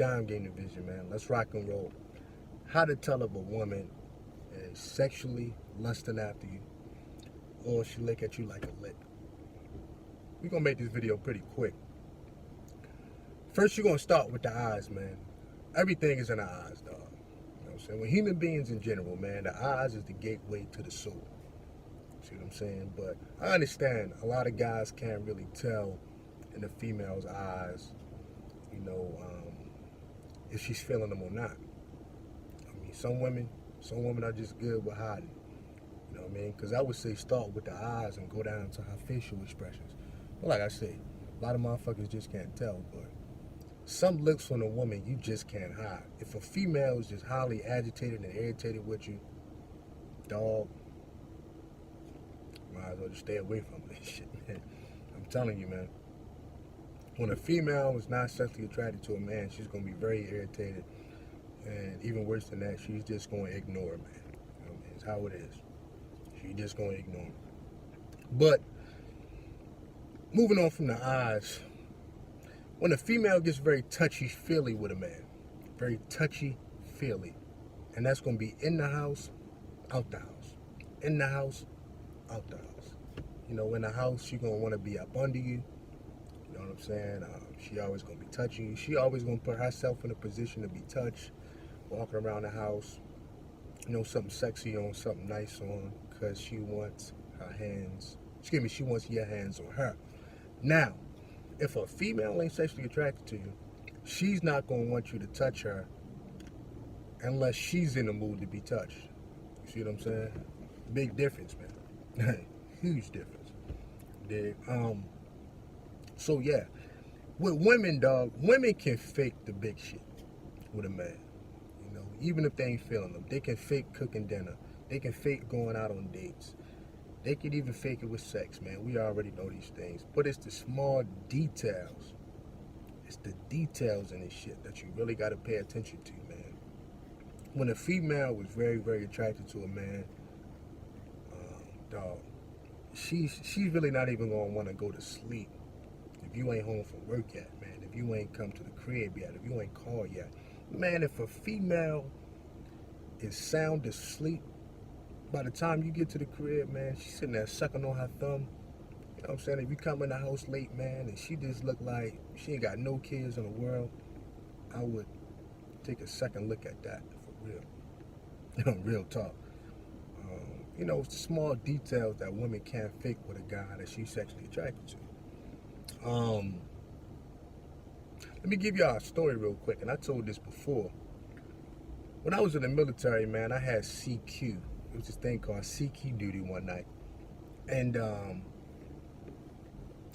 Dime Game Division, man. Let's rock and roll. How to tell if a woman is sexually lusting after you or she look at you like a lick. We're going to make this video pretty quick. First, you're going to start with the eyes, man. Everything is in the eyes, dog. You know what I'm saying? When human beings in general, man, the eyes is the gateway to the soul. See what I'm saying? But I understand a lot of guys can't really tell in the female's eyes, you know, if she's feeling them or not. I mean, some women are just good with hiding. You know what I mean? Because I would say start with the eyes and go down to her facial expressions. But like I say, a lot of motherfuckers just can't tell. But some looks on a woman you just can't hide. If a female is just highly agitated and irritated with you, dog, might as well just stay away from this shit, man. I'm telling you, man. When a female is not sexually attracted to a man, she's going to be very irritated. And even worse than that, she's just going to ignore him, man. You know, it's how it is. She's just going to ignore him. But, moving on from the eyes, when a female gets very touchy-feely with a man, very touchy-feely, and that's going to be in the house, out the house. In the house, out the house. You know, in the house, she's going to want to be up under you. You know what I'm saying? She always going to be touching you. She always going to put herself in a position to be touched, walking around the house, you know, something sexy on, something nice on, because she wants her hands, she wants your hands on her. Now, if a female ain't sexually attracted to you, she's not going to want you to touch her unless she's in the mood to be touched. You see what I'm saying? Big difference, man. Huge difference. So yeah, with women, dog, women can fake the big shit with a man. You know, even if they ain't feeling them, they can fake cooking dinner. They can fake going out on dates. They can even fake it with sex, man. We already know these things. But it's the small details. It's the details in this shit that you really got to pay attention to, man. When a female was very, very attracted to a man, dog, she's really not even going to want to go to sleep if you ain't home from work yet, man. If you ain't come to the crib yet, if you ain't called yet. Man, if a female is sound asleep, by the time you get to the crib, man, she's sitting there sucking on her thumb. You know what I'm saying? If you come in the house late, man, and she just look like she ain't got no kids in the world, I would take a second look at that, for real. You know, real talk. You know, it's the small details that women can't fake with a guy that she's sexually attracted to. Let me give y'all a story real quick, and I told this before. When I was in the military, man, I had CQ. It was this thing called CQ duty one night. And,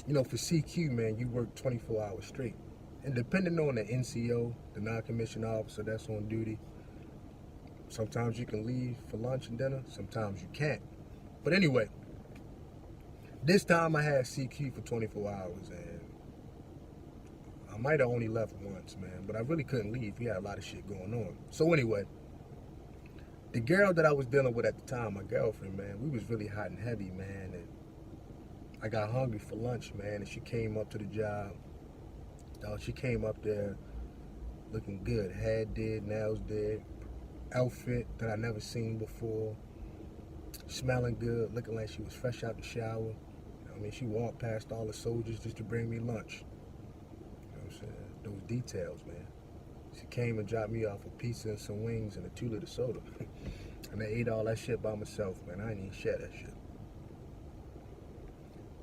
you know, for CQ, man, you work 24 hours straight. And depending on the NCO, the non-commissioned officer that's on duty, sometimes you can leave for lunch and dinner, sometimes you can't. But anyway, this time I had CQ for 24 hours, and I might have only left once, man, but I really couldn't leave. We had a lot of shit going on. So anyway, the girl that I was dealing with at the time, my girlfriend, man, we was really hot and heavy, man, and I got hungry for lunch, man, and she came up to the job. Dog, she came up there looking good. Hair did, nails did, outfit that I never seen before, smelling good, looking like she was fresh out the shower. I mean, she walked past all the soldiers just to bring me lunch. You know what I'm saying? Those details, man. She came and dropped me off a pizza and some wings and a 2-liter soda. And I ate all that shit by myself, man. I didn't even share that shit.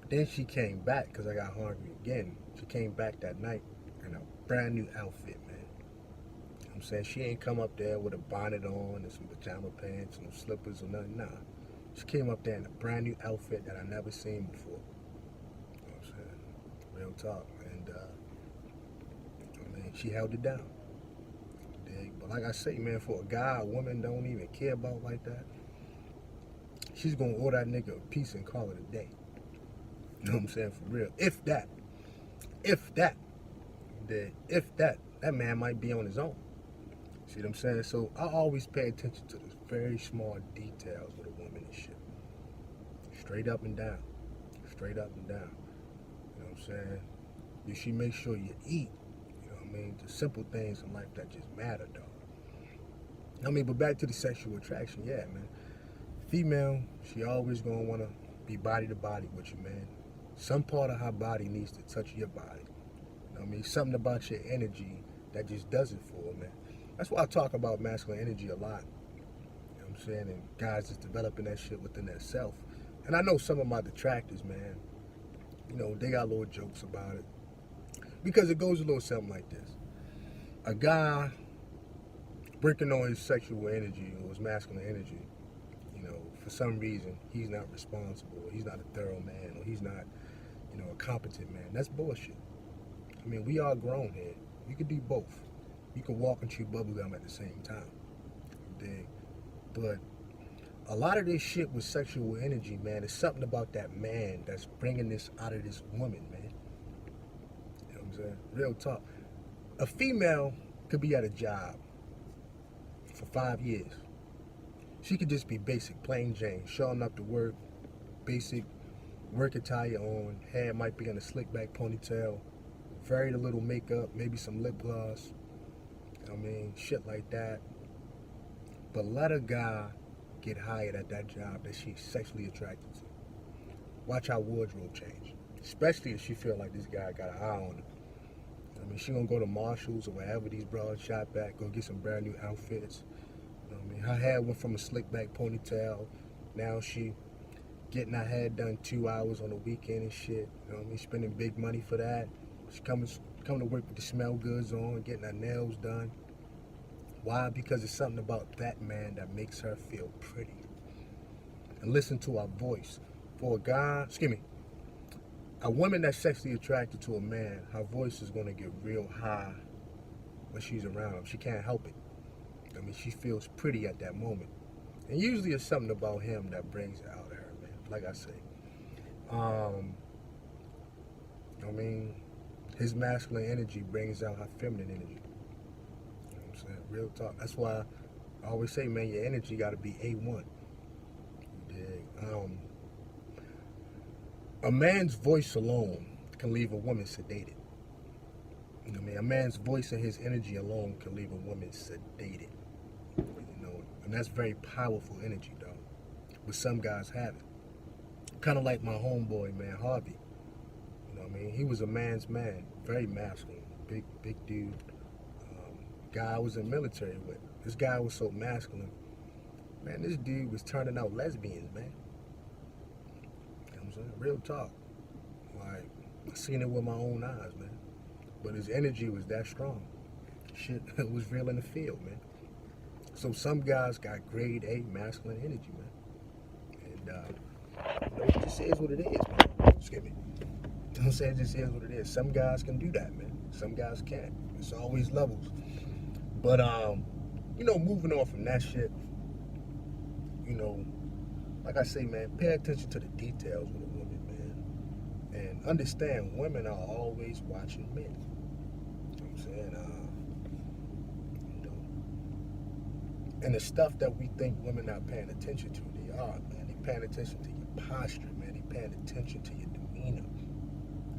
But then she came back because I got hungry again. She came back that night in a brand new outfit, man. You know what I'm saying? She ain't come up there with a bonnet on and some pajama pants and no slippers or nothing. Nah. She came up there in a brand new outfit that I never seen before. You know what I'm saying? Real talk. And, I mean, she held it down. But like I say, man, for a guy, a woman don't even care about like that, she's going to order that nigga a piece and call it a day. You know what I'm saying? For real. If that, that man might be on his own. See what I'm saying? So I always pay attention to the very small details with a woman and shit. Straight up and down. Straight up and down. You know what I'm saying? You should make sure you eat. You know what I I mean, the simple things in life that just matter, dog. I mean, but back to the sexual attraction, yeah, man. Female, she always gonna wanna be body to body with you, man. Some part of her body needs to touch your body. You know what I mean, something about your energy that just does it for her, man. That's why I talk about masculine energy a lot. You know what I'm saying? And guys is developing that shit within themselves. And I know some of my detractors, man, you know, they got little jokes about it. Because it goes a little something like this. A guy working on his sexual energy or his masculine energy, you know, for some reason, he's not responsible, or he's not a thorough man, or he's not, you know, a competent man. That's bullshit. I mean, we are grown here. You can do both. You can walk and chew bubblegum at the same time. Dig? But a lot of this shit with sexual energy, man, is something about that man that's bringing this out of this woman, man. You know what I'm saying? Real talk. A female could be at a job for 5 years. She could just be basic, plain Jane, showing up to work, basic work attire on, hair might be in a slick back ponytail, very little makeup, maybe some lip gloss. I mean, shit like that. But let a guy get hired at that job that she's sexually attracted to. Watch her wardrobe change. Especially if she feel like this guy got an eye on her. I mean, she gonna go to Marshalls or wherever these broads shop at, go get some brand new outfits. You know what I mean? Her hair went from a slick back ponytail. Now she getting her hair done 2 hours on the weekend and shit. You know what I mean? Spending big money for that. She coming to work with the smell goods on, getting her nails done. Why? Because it's something about that man that makes her feel pretty. And listen to her voice. For a guy, a woman that's sexually attracted to a man, her voice is going to get real high when she's around him. She can't help it. I mean, she feels pretty at that moment. And usually it's something about him that brings it out of her, man. Like I say. I mean, his masculine energy brings out her feminine energy. You know what I'm saying? Real talk. That's why I always say, man, your energy got to be A1. A man's voice alone can leave a woman sedated. You know what I mean? A man's voice and his energy alone can leave a woman sedated. You know, and that's very powerful energy, though. But some guys have it. Kind of like my homeboy, man, Harvey. You know what I mean? He was a man's man, very masculine, big dude. Guy I was in the military with. This guy was so masculine. Man, this dude was turning out lesbians, man. You know what I'm saying? Real talk. Like, I seen it with my own eyes, man. But his energy was that strong. Shit was real in the field, man. So some guys got grade A masculine energy, man. And, you know, it just is what it is, man. Excuse me. I'm saying it just is what it is. Some guys can do that, man. Some guys can't. It's always levels. But, you know, moving on from that shit, you know, like I say, man, pay attention to the details with a woman, man. And understand women are always watching men. You know what I'm saying? You know, and the stuff that we think women not paying attention to, they are, man. They paying attention to your posture, man. They paying attention to your demeanor.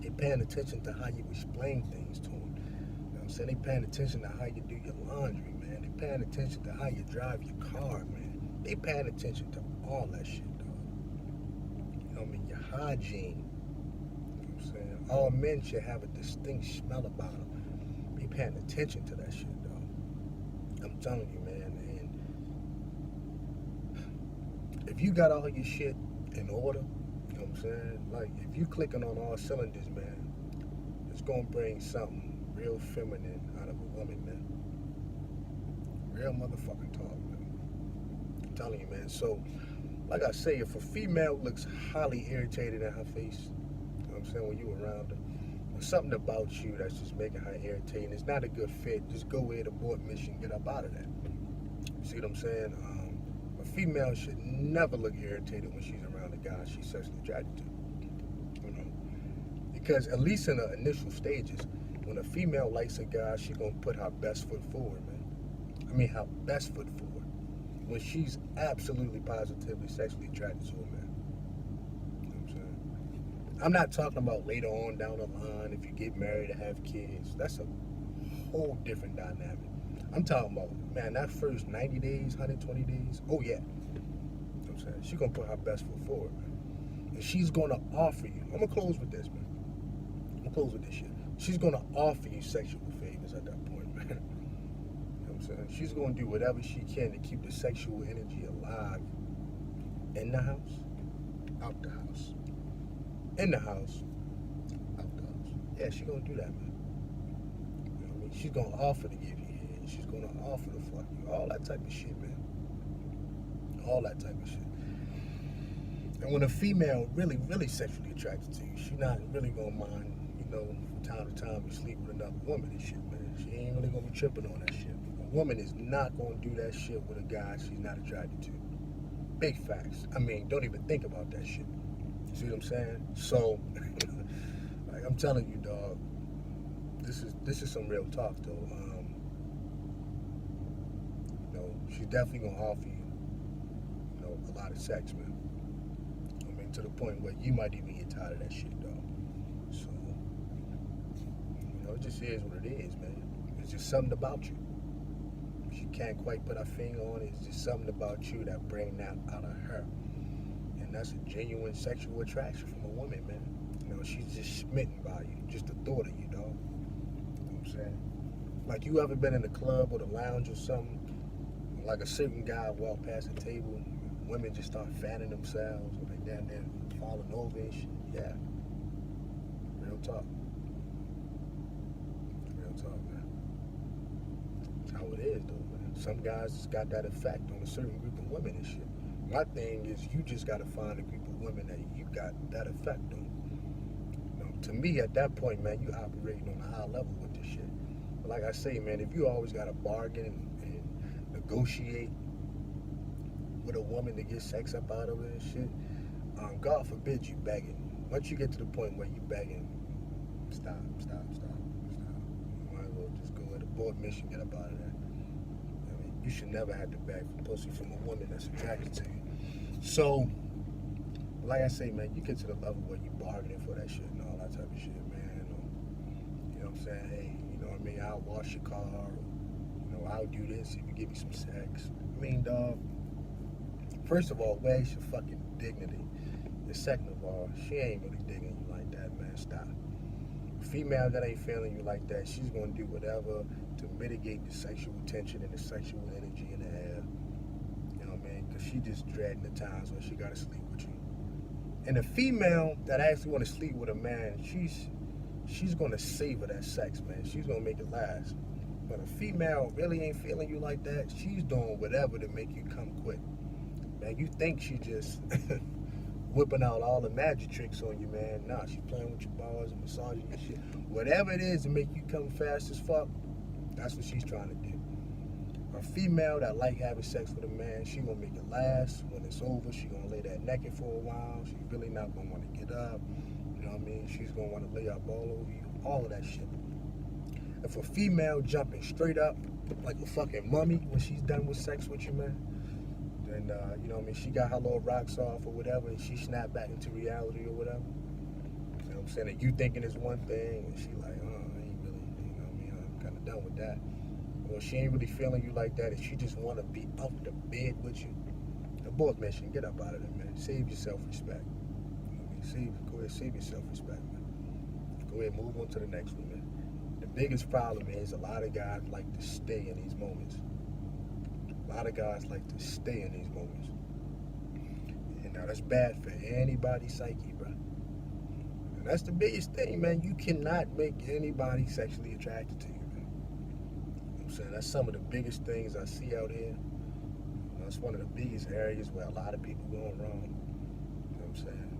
They paying attention to how you explain things to them. You know what I'm saying? They paying attention to how you do your laundry, man. They paying attention to how you drive your car, man. They paying attention to all that shit, dog. You know what I mean? Your hygiene. You know what I'm saying? All men should have a distinct smell about them. They paying attention to that shit, dog. I'm telling you, man. And if you got all your shit in order, you know what I'm saying? Like, if you clicking on all cylinders, man, it's gonna bring something real feminine out of a woman, man. Real motherfucking talk, man. I'm telling you, man. So, like I say, if a female looks highly irritated in her face, you know what I'm saying, when you around her, or something about you that's just making her irritating, it's not a good fit, just go ahead, abort mission, get up out of that. You see what I'm saying? A female should never look irritated when she's around a guy she's sexually attracted to. You know? Because at least in the initial stages, when a female likes a guy, she's gonna put her best foot forward, man. I mean, her best foot forward. When she's absolutely positively sexually attracted to a man. You know what I'm saying? I'm not talking about later on down the line if you get married and have kids. That's a whole different dynamic. I'm talking about, man, that first 90 days, 120 days, oh yeah. You know what I'm saying? She's gonna put her best foot forward, man. And she's gonna offer you, I'm gonna close with this, man. I'm gonna close with this shit. She's gonna offer you sexual favors at that point, man. You know what I'm saying? She's gonna do whatever she can to keep the sexual energy alive in the house, out the house. In the house, out the house. Yeah, she's gonna do that, man. You know what I mean? She's gonna offer to give you head. She's gonna offer to fuck you. All that type of shit, man. All that type of shit. And when a female really, really sexually attracted to you, she not really gonna mind, you know, from time to time you sleep with another woman and shit, man. She ain't really gonna be tripping on that shit. A woman is not gonna do that shit with a guy she's not attracted to. Big facts. I mean, don't even think about that shit. You see what I'm saying? So, like I'm telling you, dog, this is some real talk, though. You know, she's definitely gonna offer you, you know, a lot of sex, man. I mean, to the point where you might even get tired of that shit, dog. So, you know, it just is what it is, man. It's just something about you. She can't quite put her finger on it. It's just something about you that brings that out of her. And that's a genuine sexual attraction from a woman, man. You know, she's just smitten by you. Just the thought of you, dog. You know what I'm saying? Like, you ever been in the club or the lounge or something, like a certain guy walk past the table, women just start fanning themselves, or they down there falling over and shit? Yeah. Real talk. Real talk, man. That's how it is, though. Some guys just got that effect on a certain group of women and shit. My thing is, you just got to find a group of women that you got that effect on. You know, to me, at that point, man, you operating on a high level with this shit. But like I say, man, if you always got to bargain and negotiate with a woman to get sex up out of her and shit, God forbid you begging. Once you get to the point where you begging, stop. You might as well just go at a board mission, get up out of there. You should never have to beg for pussy from a woman that's attracted to you. So, like I say, man, you get to the level where you bargaining for that shit and all that type of shit, man. Or, you know what I'm saying? Hey, you know what I mean? I'll wash your car. Or, you know, I'll do this if you give me some sex. I mean, dog, first of all, where's your fucking dignity? And second of all, she ain't really digging you like that, man. Stop. A female that ain't feeling you like that, she's going to do whatever to mitigate the sexual tension and the sexual energy in the air. You know what I mean? Because she just dreading the times when she got to sleep with you. And a female that actually want to sleep with a man, she's going to savor that sex, man. She's going to make it last. But a female really ain't feeling you like that, she's doing whatever to make you come quick. Man, you think she just whipping out all the magic tricks on you, man. Nah, she playing with your balls and massaging your shit. Whatever it is to make you come fast as fuck, that's what she's trying to do. A female that like having sex with a man, she gonna make it last. When it's over, she gonna lay there naked for a while. She really not gonna want to get up. You know what I mean? She's gonna want to lay up all over you. All of that shit. If a female jumping straight up like a fucking mummy when she's done with sex with you, man, then you know what I mean? She got her little rocks off or whatever, and she snapped back into reality or whatever. You know what I'm saying? And you thinking it's one thing, and she like, I ain't really, you know what I mean? I'm kind of done with that. Well, she ain't really feeling you like that, and she just want to be out the bed with you. The both men should get up out of there, man. Save your self-respect. You know what I mean? Go ahead, save your self-respect, man. Go ahead, move on to the next one, man. The biggest problem is a lot of guys like to stay in these moments. A lot of guys like to stay in these moments. And now that's bad for anybody's psyche, bro. And that's the biggest thing, man. You cannot make anybody sexually attracted to you, man. You know what I'm saying? That's some of the biggest things I see out here. That's one of the biggest areas where a lot of people going wrong. You know what I'm saying?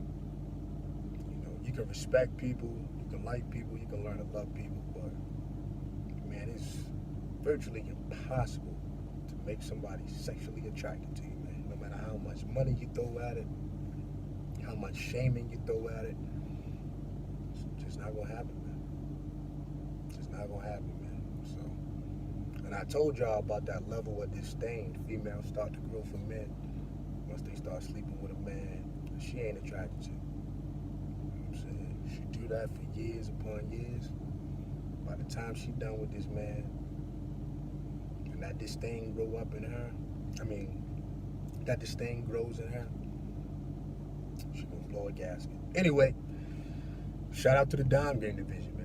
You know, you can respect people, you can like people, you can learn to love people, but man, it's virtually impossible to make somebody sexually attracted to you, man. No matter how much money you throw at it, how much shaming you throw at it, it's just not gonna happen, man. It's just not gonna happen, man. So, and I told y'all about that level of disdain females start to grow for men once they start sleeping with a man she ain't attracted to. You know what I'm saying? She do that for years upon years. By by the time she done with this man, and that this thing grow up in her, that this thing grows in her, she gonna blow a gasket. Anyway, shout out to the Dime Game division, man.